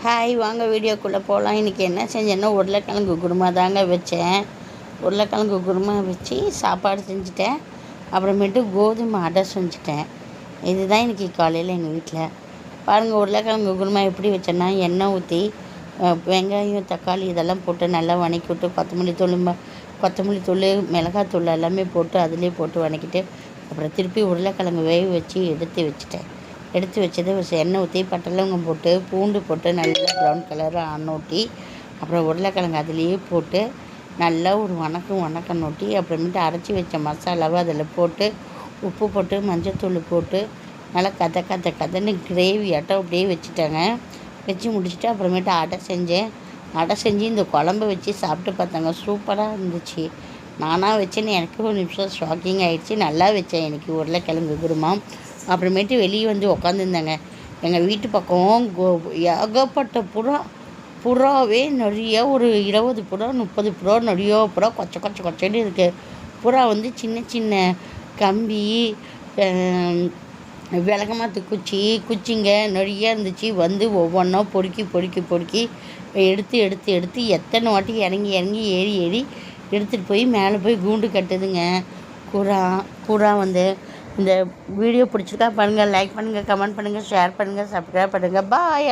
Hi, வாங்க வீடியோக்குள்ளே போகலாம். இன்றைக்கி என்ன செஞ்சேன்னா உருளைக்கிழங்கு குருமா தாங்க வச்சேன். உருளைக்கிழங்கு குருமா வச்சு சாப்பாடு செஞ்சுட்டேன். அப்புறமேட்டு கோதுமை அடை செஞ்சுட்டேன். இதுதான் இன்றைக்கி காலையில் எங்கள் வீட்டில். பாருங்கள், உருளைக்கிழங்கு குருமா எப்படி வச்சேன்னா, எண்ணெய் ஊற்றி வெங்காயம் தக்காளி இதெல்லாம் போட்டு நல்லா வதக்கி விட்டு கொத்தமல்லி தூள் மிளகாத்தூள் எல்லாமே போட்டு அதிலே போட்டு வதக்கிட்டு அப்புறம் திருப்பி உருளைக்கிழங்கு வேக வச்சு எடுத்து வச்சது எண்ணெய் ஊற்றி பட்டை லவங்கம் போட்டு பூண்டு போட்டு நல்லா ப்ரௌன் கலர் ஆனோட்டி அப்புறம் உருளைக்கிழங்கு அதிலேயே போட்டு நல்லா ஒரு வணக்கம் நோட்டி அப்புறமேட்டு அரைச்சி வச்ச மசாலாவை அதில் போட்டு உப்பு போட்டு மஞ்சத்தூள் போட்டு நல்லா கதன்னு கிரேவியாட்டம் அப்படியே வச்சுட்டாங்க. வச்சு முடிச்சுட்டு அப்புறமேட்டு அடை செஞ்சு இந்த குழம்பு வச்சு சாப்பிட்டு பார்த்தாங்க. சூப்பராக இருந்துச்சு. நானாக வச்சேன்னு எனக்கு ஒரு நிமிஷம் ஷாக்கிங் ஆகிடுச்சு. நல்லா வச்சேன் எனக்கு உருளைக்கிழங்கு குருமா. அப்புறமேட்டு வெளியே வந்து உக்காந்துருந்தாங்க. எங்கள் வீட்டு பக்கம் ஏகப்பட்ட புறாவே நிறைய ஒரு 20 புறா 30 புறா நிறைய புறா கொச்சன்னு இருக்குது. புறா வந்து சின்ன சின்ன கம்பி விளக்கமாத்து குச்சிங்க நிறைய இருந்துச்சு. வந்து ஒவ்வொன்றா பொறுக்கி எடுத்து எத்தனை வாட்டி இறங்கி ஏறி எடுத்துகிட்டு போய் மேலே போய் கூண்டு கட்டுதுங்க. புறா வந்து இந்த வீடியோ பிடிச்சிருக்கா பாருங்கள், லைக் பண்ணுங்கள், கமெண்ட் பண்ணுங்கள், ஷேர் பண்ணுங்கள், சப்ஸ்கிரைப் பண்ணுங்கள். பாய்.